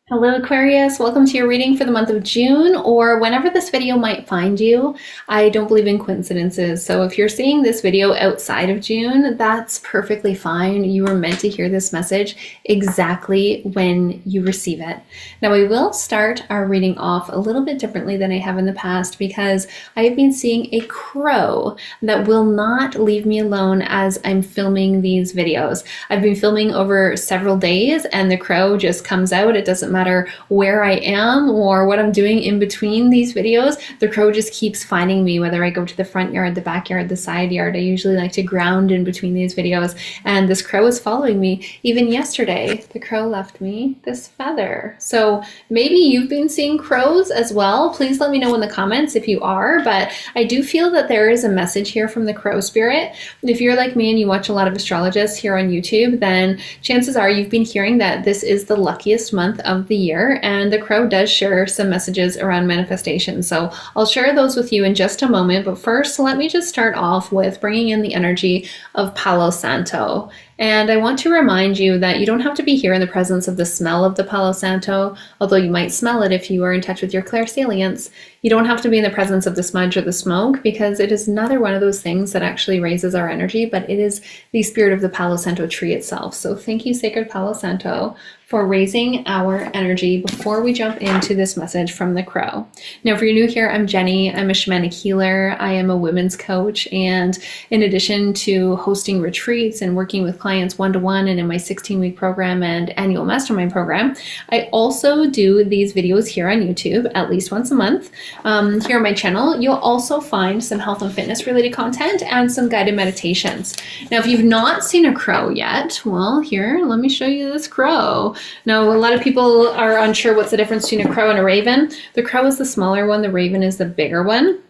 Hello Aquarius, welcome to your reading for the month of June, or whenever this video might find you. I don't believe in coincidences, so if you're seeing this video outside of June, that's perfectly fine. You were meant to hear this message exactly when you receive it. Now we will start our reading off a little bit differently than I have in the past because I have been seeing a crow that will not leave me alone as I'm filming these videos. I've been filming over several days and the crow just comes out. It doesn't matter where I am or what I'm doing in between these videos, the crow just keeps finding me, whether I go to the front yard, the backyard, the side yard. I usually like to ground in between these videos, and this crow is following me. Even yesterday, the crow left me this feather. So maybe you've been seeing crows as well. Please let me know in the comments if you are, but I do feel that there is a message here from the crow spirit. If you're like me and you watch a lot of astrologists here on YouTube, then chances are you've been hearing that this is the luckiest month of the year, and the crow does share some messages around manifestation. So I'll share those with you in just a moment, but first let me just start off with bringing in the energy of Palo Santo. And I want to remind you that you don't have to be here in the presence of the smell of the Palo Santo, although you might smell it if you are in touch with your clairsalience. You don't have to be in the presence of the smudge or the smoke because it is another one of those things that actually raises our energy, but it is the spirit of the Palo Santo tree itself. So thank you, Sacred Palo Santo, for raising our energy before we jump into this message from the crow. Now, if you're new here, I'm Jenny. I'm a shamanic healer. I am a women's coach. And in addition to hosting retreats and working with clients one-to-one and in my 16-week program and annual mastermind program, I also do these videos here on YouTube at least once a month. Here on my channel, you'll also find some health and fitness related content and some guided meditations. Now, if you've not seen a crow yet, well, here, let me show you this crow. Now, a lot of people are unsure what's the difference between a crow and a raven. The crow is the smaller one, the raven is the bigger one.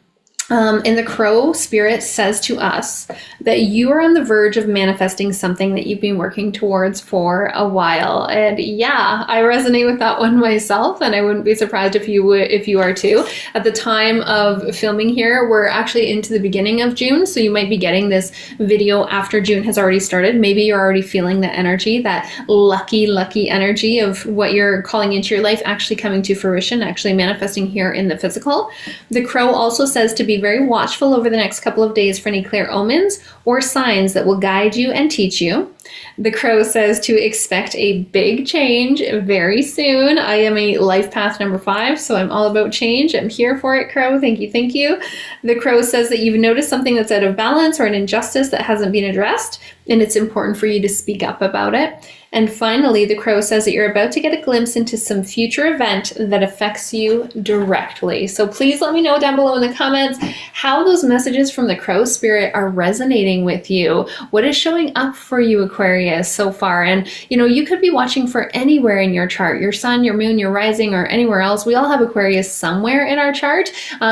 And the crow spirit says to us that you are on the verge of manifesting something that you've been working towards for a while. And yeah, I resonate with that one myself, and I wouldn't be surprised if you are too. At the time of filming here, we're actually into the beginning of June, so you might be getting this video after June has already started. Maybe you're already feeling that energy, that lucky energy of what you're calling into your life actually coming to fruition, actually manifesting here in the physical. The crow also says to be very watchful over the next couple of days for any clear omens or signs that will guide you and teach you. The crow says to expect a big change very soon. I am a life path number 5, so I'm all about change. I'm here for it, crow. Thank you, thank you. The crow says that you've noticed something that's out of balance or an injustice that hasn't been addressed, and it's important for you to speak up about it. And finally, the crow says that you're about to get a glimpse into some future event that affects you directly. So please let me know down below in the comments how those messages from the crow spirit are resonating with you. What is showing up for you, Aquarius, so far? And you could be watching for anywhere in your chart, your sun, your moon, your rising, or anywhere else. We all have Aquarius somewhere in our chart.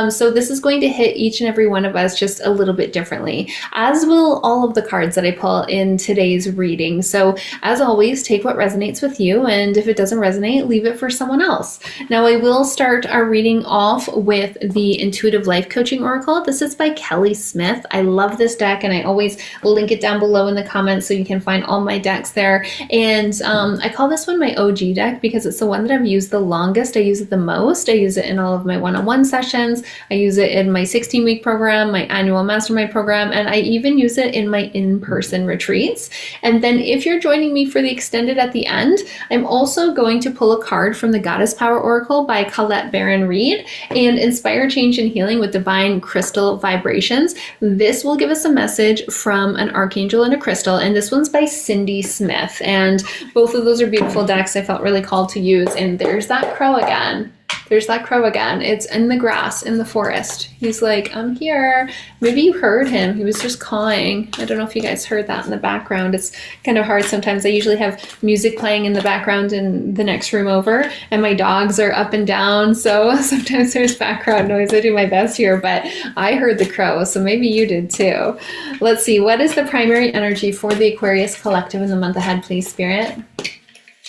So this is going to hit each and every one of us just a little bit differently, as will all of the cards that I pull in today's reading. So as always, take what resonates with you, and if it doesn't resonate, leave it for someone else. Now, I will start our reading off with the Intuitive Life Coaching Oracle. This is by Kelly Smith. I love this deck, and I always link it down below in the comments so you can find all my decks there. And I call this one my OG deck because it's the one that I've used the longest. I use it the most. I use it in all of my one-on-one sessions. I use it in my 16-week program, my annual mastermind program, and I even use it in my in-person retreats. And then if you're joining me for the extended at the end, I'm also going to pull a card from the Goddess Power Oracle by Colette Baron Reed and Inspire Change and Healing with Divine Crystal Vibrations. This will give us a message from an archangel and a crystal, and this one's by Cindy Smith. And both of those are beautiful decks I felt really called to use. And there's that crow again. There's that crow again. It's in the grass, in the forest. He's like, I'm here. Maybe you heard him. He was just cawing. I don't know if you guys heard that in the background. It's kind of hard sometimes. I usually have music playing in the background in the next room over, and my dogs are up and down. So sometimes there's background noise. I do my best here, but I heard the crow, so maybe you did too. Let's see. What is the primary energy for the Aquarius collective in the month ahead, please, Spirit?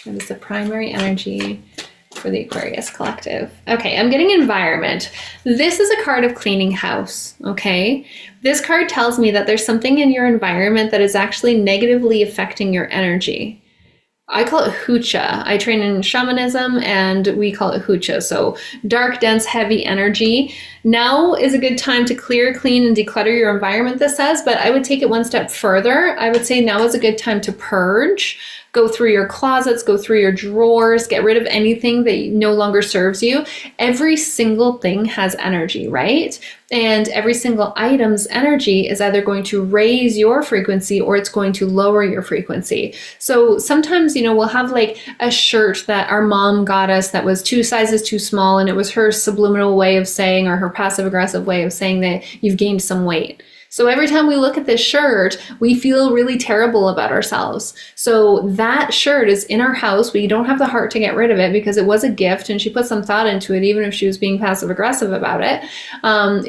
What is the primary energy for the Aquarius collective? Okay, I'm getting environment. This is a card of cleaning house, okay? This card tells me that there's something in your environment that is actually negatively affecting your energy. I call it hucha. I train in shamanism and we call it hucha. So dark, dense, heavy energy. Now is a good time to clear, clean, and declutter your environment, this says, but I would take it one step further. I would say now is a good time to purge. Go through your closets, go through your drawers, get rid of anything that no longer serves you. Every single thing has energy, right? And every single item's energy is either going to raise your frequency or it's going to lower your frequency. So sometimes, we'll have like a shirt that our mom got us that was 2 sizes too small, and it was her subliminal way of saying, or her passive aggressive way of saying that you've gained some weight. So every time we look at this shirt, we feel really terrible about ourselves. So that shirt is in our house. We don't have the heart to get rid of it because it was a gift and she put some thought into it, even if she was being passive aggressive about it.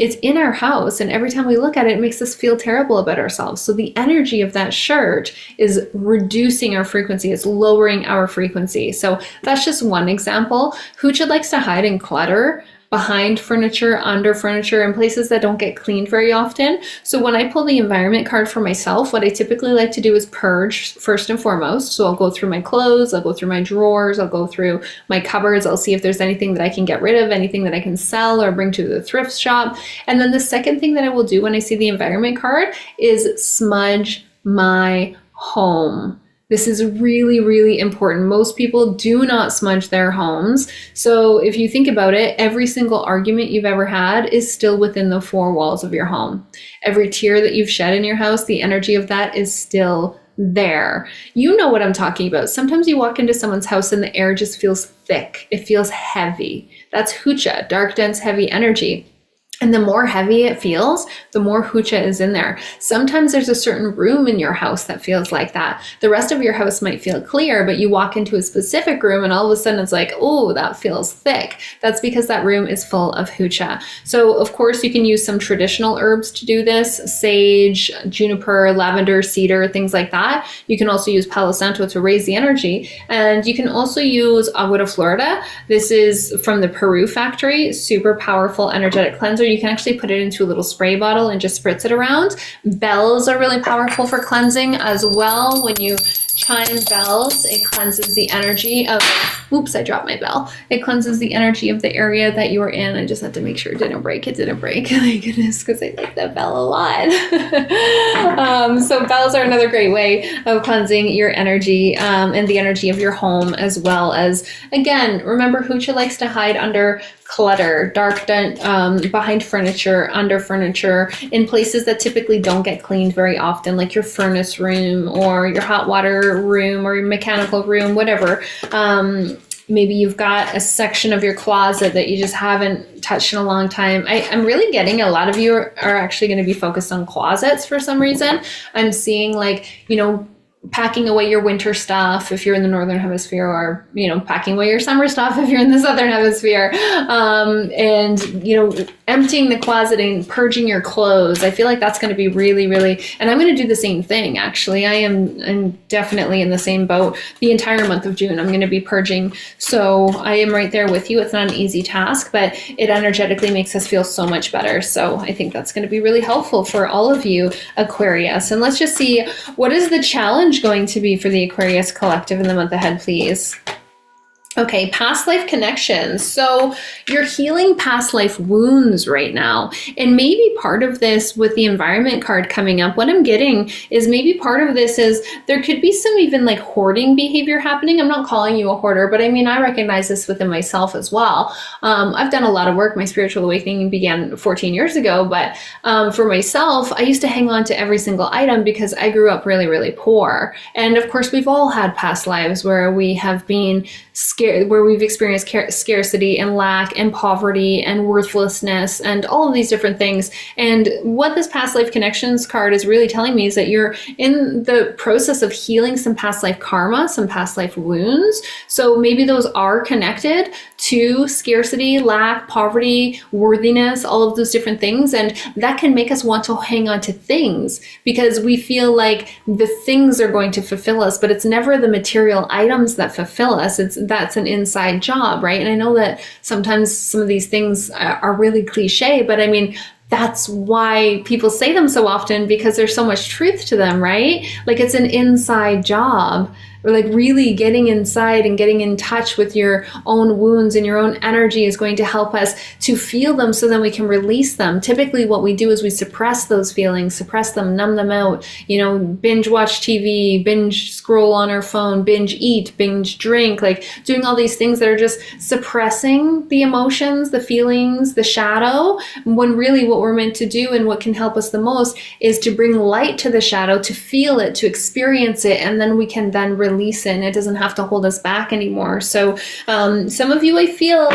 It's in our house, and every time we look at it, it makes us feel terrible about ourselves. So the energy of that shirt is reducing our frequency. It's lowering our frequency. So that's just one example. Hucha likes to hide in clutter, behind furniture, under furniture, and places that don't get cleaned very often. So when I pull the environment card for myself, what I typically like to do is purge first and foremost. So I'll go through my clothes, I'll go through my drawers, I'll go through my cupboards, I'll see if there's anything that I can get rid of, anything that I can sell or bring to the thrift shop. And then the second thing that I will do when I see the environment card is smudge my home. This is really, really important. Most people do not smudge their homes. So if you think about it, every single argument you've ever had is still within the 4 walls of your home. Every tear that you've shed in your house, the energy of that is still there. You know what I'm talking about. Sometimes you walk into someone's house and the air just feels thick. It feels heavy. That's hucha, dark, dense, heavy energy. And the more heavy it feels, the more hucha is in there. Sometimes there's a certain room in your house that feels like that. The rest of your house might feel clear, but you walk into a specific room and all of a sudden it's like, oh, that feels thick. That's because that room is full of hucha. So of course you can use some traditional herbs to do this: sage, juniper, lavender, cedar, things like that. You can also use Palo Santo to raise the energy. And you can also use Agua de Florida. This is from the Peru factory, super powerful energetic cleanser. You can actually put it into a little spray bottle and just spritz it around. Bells are really powerful for cleansing as well. When you chime bells, it cleanses the energy of, oops, I dropped my bell. It cleanses the energy of the area that you were in. I just had to make sure it didn't break. It didn't break, thank goodness, because I like that bell a lot. So bells are another great way of cleansing your energy and the energy of your home, as well as, again, remember, hucha likes to hide under clutter, dark, behind furniture, under furniture, in places that typically don't get cleaned very often, like your furnace room or your hot water room or your mechanical room, whatever. Maybe you've got a section of your closet that you just haven't touched in a long time. I'm really getting a lot of you are actually going to be focused on closets for some reason. I'm seeing, like, packing away your winter stuff if you're in the northern hemisphere, or packing away your summer stuff if you're in the southern hemisphere, and emptying the closet and purging your clothes. I feel like that's going to be really, really, and I'm going to do the same thing. Actually, I'm definitely in the same boat. The entire month of June I'm going to be purging, so I am right there with you. It's not an easy task, but it energetically makes us feel so much better. So I think that's going to be really helpful for all of you, Aquarius. And let's just see, what is the challenge going to be for the Aquarius collective in the month ahead, please? Okay, past life connections. So you're healing past life wounds right now. And maybe part of this, with the environment card coming up, what I'm getting is maybe part of this is there could be some even like hoarding behavior happening. I'm not calling you a hoarder, but I mean, I recognize this within myself as well. I've done a lot of work. My spiritual awakening began 14 years ago, but for myself, I used to hang on to every single item because I grew up really, really poor. And of course, we've all had past lives where we have been scared, where we've experienced scarcity and lack and poverty and worthlessness and all of these different things. And what this past life connections card is really telling me is that you're in the process of healing some past life karma, some past life wounds. So maybe those are connected to scarcity, lack, poverty, worthiness, all of those different things. And that can make us want to hang on to things because we feel like the things are going to fulfill us, but it's never the material items that fulfill us. That's an inside job, right? And I know that sometimes some of these things are really cliche, but I mean, that's why people say them so often, because there's so much truth to them, right? Like, it's an inside job. like really getting inside and getting in touch with your own wounds and your own energy is going to help us to feel them so then we can release them. Typically what we do is we suppress those feelings, suppress them, numb them out, binge watch TV, binge scroll on our phone, binge eat, binge drink, like doing all these things that are just suppressing the emotions, the feelings, the shadow, when really what we're meant to do and what can help us the most is to bring light to the shadow, to feel it, to experience it, and then we can then release it and it doesn't have to hold us back anymore. So some of you, I feel,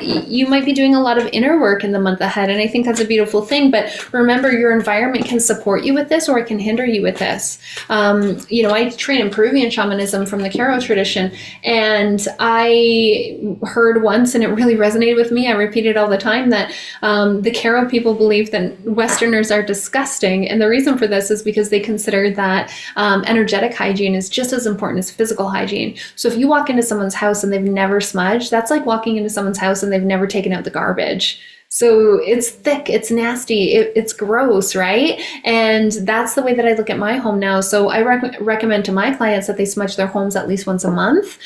you might be doing a lot of inner work in the month ahead, and I think that's a beautiful thing. But remember, your environment can support you with this or it can hinder you with this. I train in Peruvian shamanism from the Q'ero tradition, and I heard once, and it really resonated with me, I repeat it all the time, that the Q'ero people believe that Westerners are disgusting, and the reason for this is because they consider that energetic hygiene is just as important as physical hygiene. So if you walk into someone's house and they've never smudged, that's like walking into someone's house and they've never taken out the garbage. So it's thick, it's nasty, it's gross, right? And that's the way that I look at my home now. So I recommend to my clients that they smudge their homes at least once a month.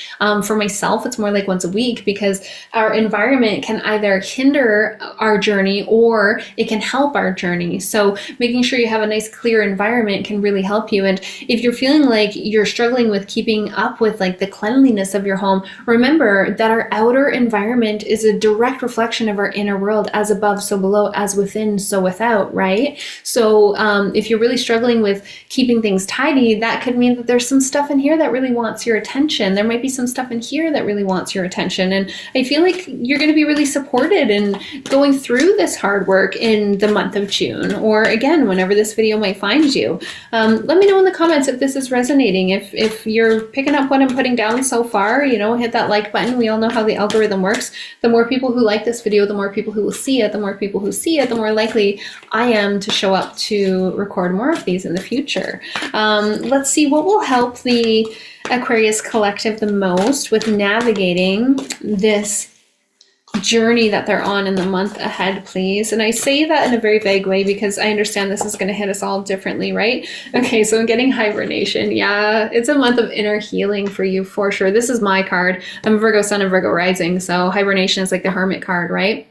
For myself, it's more like once a week, because our environment can either hinder our journey or it can help our journey. So making sure you have a nice clear environment can really help you. And if you're feeling like you're struggling with keeping up with like the cleanliness of your home, remember that our outer environment is a direct reflection of our inner world. As above, so below, as within, so without, right? So if you're really struggling with keeping things tidy, that could mean that there's some stuff in here that really wants your attention. There might be some stuff in here that really wants your attention. And I feel like you're going to be really supported in going through this hard work in the month of June, or again, whenever this video might find you. Let me know in the comments if this is resonating. If you're picking up what I'm putting down so far, hit that like button. We all know how the algorithm works. The more people who like this video, the more people who will see it. The more people who see it, the more likely I am to show up to record more of these in the future. Let's see what will help the Aquarius collective the most with navigating this journey that they're on in the month ahead, please. And I say that in a very vague way because I understand this is going to hit us all differently, right? Okay, so I'm getting hibernation. Yeah, it's a month of inner healing for you for sure. This is my card. I'm a Virgo sun and Virgo rising, so hibernation is like the hermit card, right?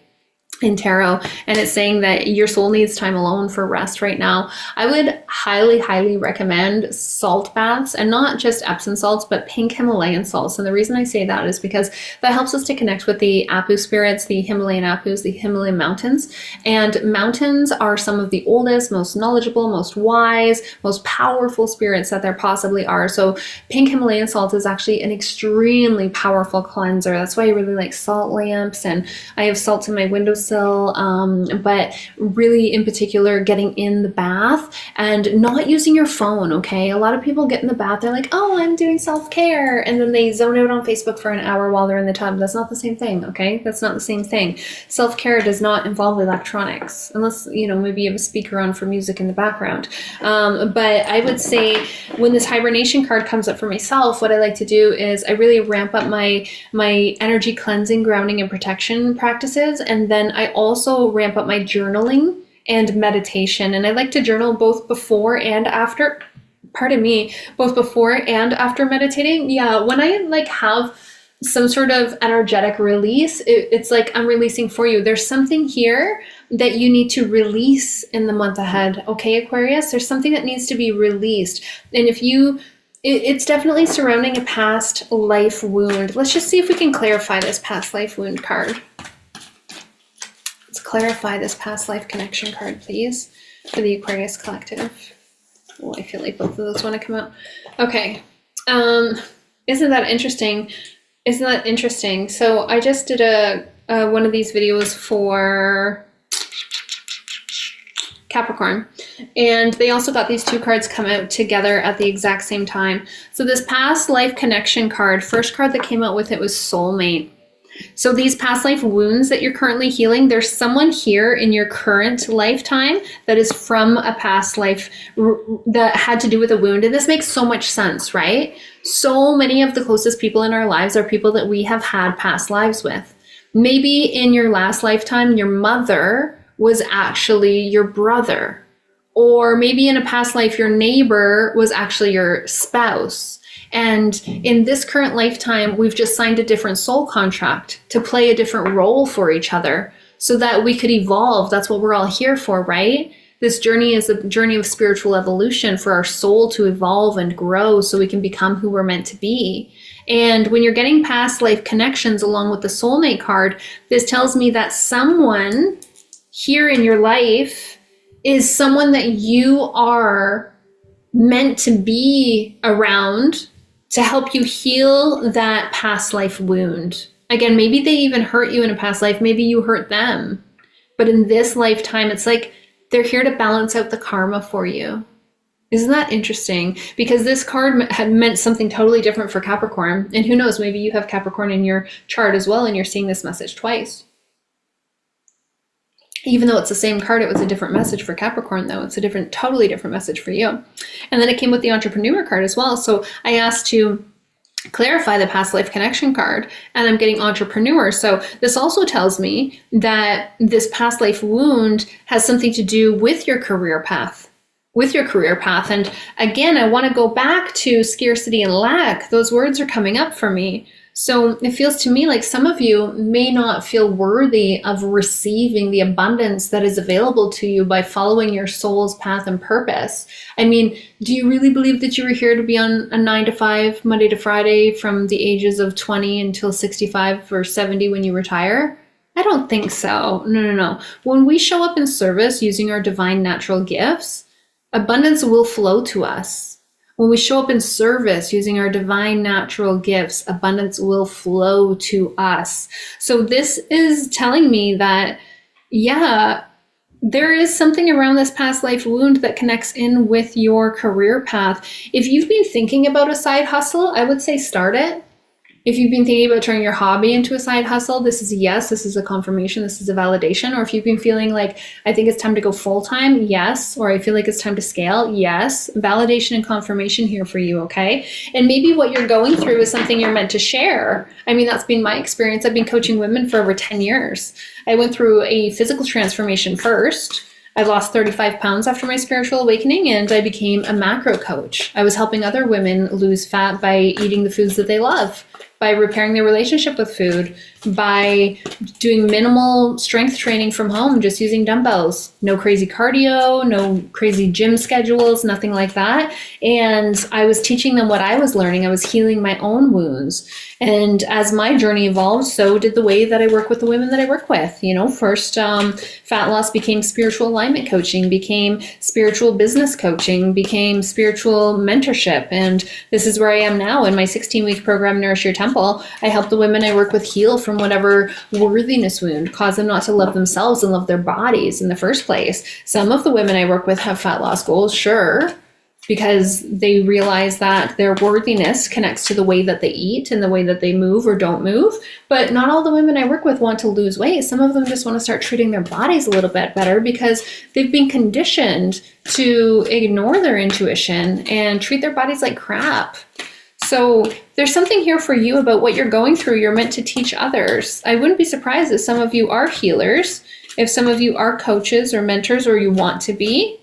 In tarot, and it's saying that your soul needs time alone for rest right now. I would highly recommend salt baths, and not just Epsom salts, but pink Himalayan salts. And the reason I say that is because that helps us to connect with the Apu spirits, the Himalayan Apus, the Himalayan mountains. And mountains are some of the oldest, most knowledgeable, most wise, most powerful spirits that there possibly are. So pink Himalayan salt is actually an extremely powerful cleanser. That's why I really like salt lamps, and I have salt in my windowsill. But really in particular getting in the bath and not using your phone. Okay, a lot of people get in the bath, they're like, oh, I'm doing self-care, and then they zone out on Facebook for an hour while they're in the tub. That's not the same thing. Okay, that's not the same thing. Self-care does not involve electronics, unless maybe you have a speaker on for music in the background. But I would say when this hibernation card comes up for myself, what I like to do is I really ramp up my energy cleansing, grounding, and protection practices, and then I also ramp up my journaling and meditation. And I like to journal both before and after, both before and after meditating. Yeah, when I have some sort of energetic release, it's like I'm releasing for you. There's something here that you need to release in the month ahead. Okay, Aquarius, there's something that needs to be released. And it's definitely surrounding a past life wound. Let's just see if we can clarify this past life wound card. Clarify this past life connection card, please, for the Aquarius collective. Oh, I feel like both of those want to come out. Okay. Isn't that interesting? Isn't that interesting? So I just did one of these videos for Capricorn, and they also got these two cards come out together at the exact same time. So this past life connection card, first card that came out with it was soulmate. So these past life wounds that you're currently healing, there's someone here in your current lifetime that is from a past life that had to do with a wound. And this makes so much sense, right? So many of the closest people in our lives are people that we have had past lives with. Maybe in your last lifetime, your mother was actually your brother. Or maybe in a past life, your neighbor was actually your spouse. And in this current lifetime, we've just signed a different soul contract to play a different role for each other so that we could evolve. That's what we're all here for, right? This journey is a journey of spiritual evolution for our soul to evolve and grow so we can become who we're meant to be. And when you're getting past life connections along with the soulmate card, this tells me that someone here in your life is someone that you are meant to be around to help you heal that past life wound. Again, maybe they even hurt you in a past life. Maybe you hurt them. But in this lifetime, it's like they're here to balance out the karma for you. Isn't that interesting? Because this card had meant something totally different for Capricorn. And who knows, maybe you have Capricorn in your chart as well and you're seeing this message twice. Even though it's the same card, it was a different message for Capricorn, though. It's a different, totally different message for you. And then it came with the entrepreneur card as well. So I asked to clarify the past life connection card, and I'm getting entrepreneur. So this also tells me that this past life wound has something to do with your career path. And again, I want to go back to scarcity and lack. Those words are coming up for me. So it feels to me like some of you may not feel worthy of receiving the abundance that is available to you by following your soul's path and purpose. I mean, do you really believe that you were here to be on a 9 to 5, Monday to Friday from the ages of 20 until 65 or 70 when you retire? I don't think so. No. When we show up in service using our divine natural gifts, abundance will flow to us. When we show up in service using our divine natural gifts, abundance will flow to us. So this is telling me that, yeah, there is something around this past life wound that connects in with your career path. If you've been thinking about a side hustle, I would say start it. If you've been thinking about turning your hobby into a side hustle, this is a yes, this is a confirmation, this is a validation. Or if you've been feeling like, I think it's time to go full-time, yes. Or I feel like it's time to scale, yes. Validation and confirmation here for you, okay? And maybe what you're going through is something you're meant to share. I mean, that's been my experience. I've been coaching women for over 10 years. I went through a physical transformation first. I lost 35 pounds after my spiritual awakening, and I became a macro coach. I was helping other women lose fat by eating the foods that they love, by repairing their relationship with food, by doing minimal strength training from home, just using dumbbells. No crazy cardio, no crazy gym schedules, nothing like that. And I was teaching them what I was learning. I was healing my own wounds. And as my journey evolved, so did the way that I work with the women that I work with. You know, first fat loss became spiritual alignment coaching, became spiritual business coaching, became spiritual mentorship. And this is where I am now in my 16-week program, Nourish Your Temple. I help the women I work with heal from whatever worthiness wound caused them not to love themselves and love their bodies in the first place. Some of the women I work with have fat loss goals, sure, because they realize that their worthiness connects to the way that they eat and the way that they move or don't move. But not all the women I work with want to lose weight. Some of them just want to start treating their bodies a little bit better because they've been conditioned to ignore their intuition and treat their bodies like crap. So there's something here for you about what you're going through. You're meant to teach others. I wouldn't be surprised if some of you are healers, if some of you are coaches or mentors, or you want to be.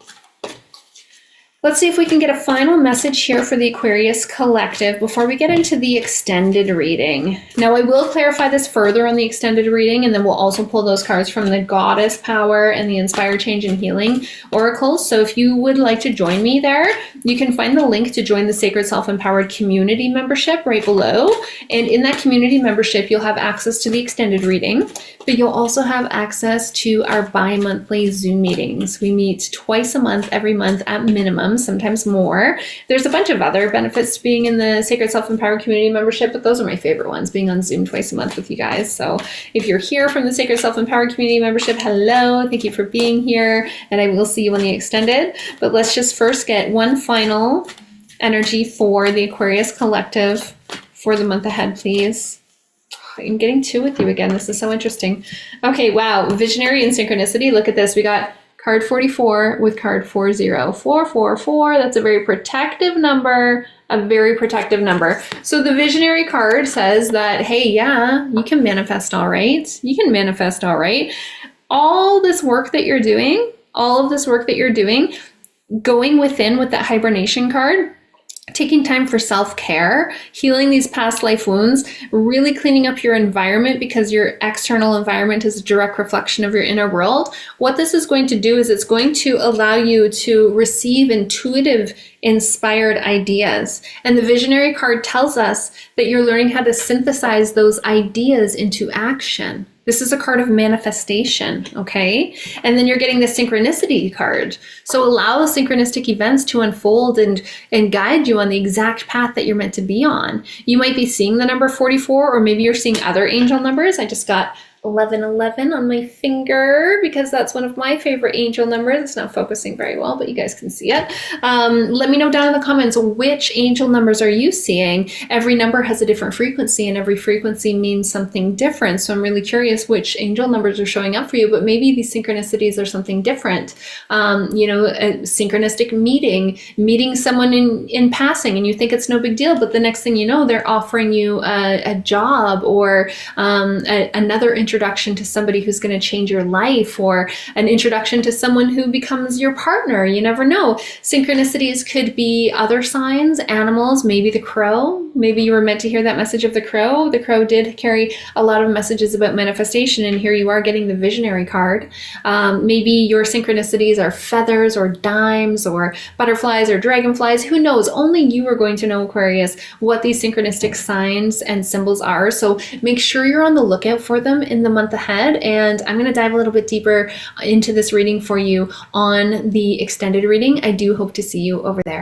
Let's see if we can get a final message here for the Aquarius Collective before we get into the extended reading. Now, I will clarify this further on the extended reading, and then we'll also pull those cards from the Goddess Power and the Inspire, Change, and Healing Oracles. So if you would like to join me there, you can find the link to join the Sacred Self-Empowered Community membership right below. And in that community membership, you'll have access to the extended reading, but you'll also have access to our bi-monthly Zoom meetings. We meet twice a month, every month at minimum, sometimes more. There's a bunch of other benefits to being in the Sacred Self-Empowered Community membership, but those are my favorite ones, being on Zoom twice a month with you guys. So if you're here from the Sacred Self-Empowered Community membership, hello, thank you for being here, and I will see you on the extended. But let's just first get one final energy for the Aquarius Collective for the month ahead, please. I'm getting two with you again. This is so interesting. Okay, wow, Visionary and Synchronicity. Look at this. We got card 44 with card 40. 444, that's a very protective number, a very protective number. So the Visionary card says that, hey, yeah, you can manifest all right. You can manifest all right. All this work that you're doing, all of this work that you're doing, going within with that hibernation card, taking time for self-care, healing these past life wounds, really cleaning up your environment, because your external environment is a direct reflection of your inner world. What this is going to do is it's going to allow you to receive intuitive, inspired ideas. And the visionary card tells us that you're learning how to synthesize those ideas into action. This is a card of manifestation, okay? And then you're getting the synchronicity card. So allow synchronistic events to unfold and guide you on the exact path that you're meant to be on. You might be seeing the number 44, or maybe you're seeing other angel numbers. I just got 1111 on my finger because that's one of my favorite angel numbers. It's not focusing very well, but you guys can see it. Let me know down in the comments, which angel numbers are you seeing? Every number has a different frequency, and every frequency means something different. So I'm really curious which angel numbers are showing up for you, but maybe these synchronicities are something different. You know, a synchronistic meeting someone in passing, and you think it's no big deal, but the next thing you know, they're offering you a job, or another introduction to somebody who's going to change your life, or an introduction to someone who becomes your partner. You never know. Synchronicities could be other signs, animals, maybe the crow. Maybe you were meant to hear that message of the crow. The crow did carry a lot of messages about manifestation, and here you are getting the visionary card. Maybe your synchronicities are feathers or dimes or butterflies or dragonflies. Who knows? Only you are going to know, Aquarius, what these synchronistic signs and symbols are. So make sure you're on the lookout for them in the month ahead. And I'm going to dive a little bit deeper into this reading for you on the extended reading. I do hope to see you over there.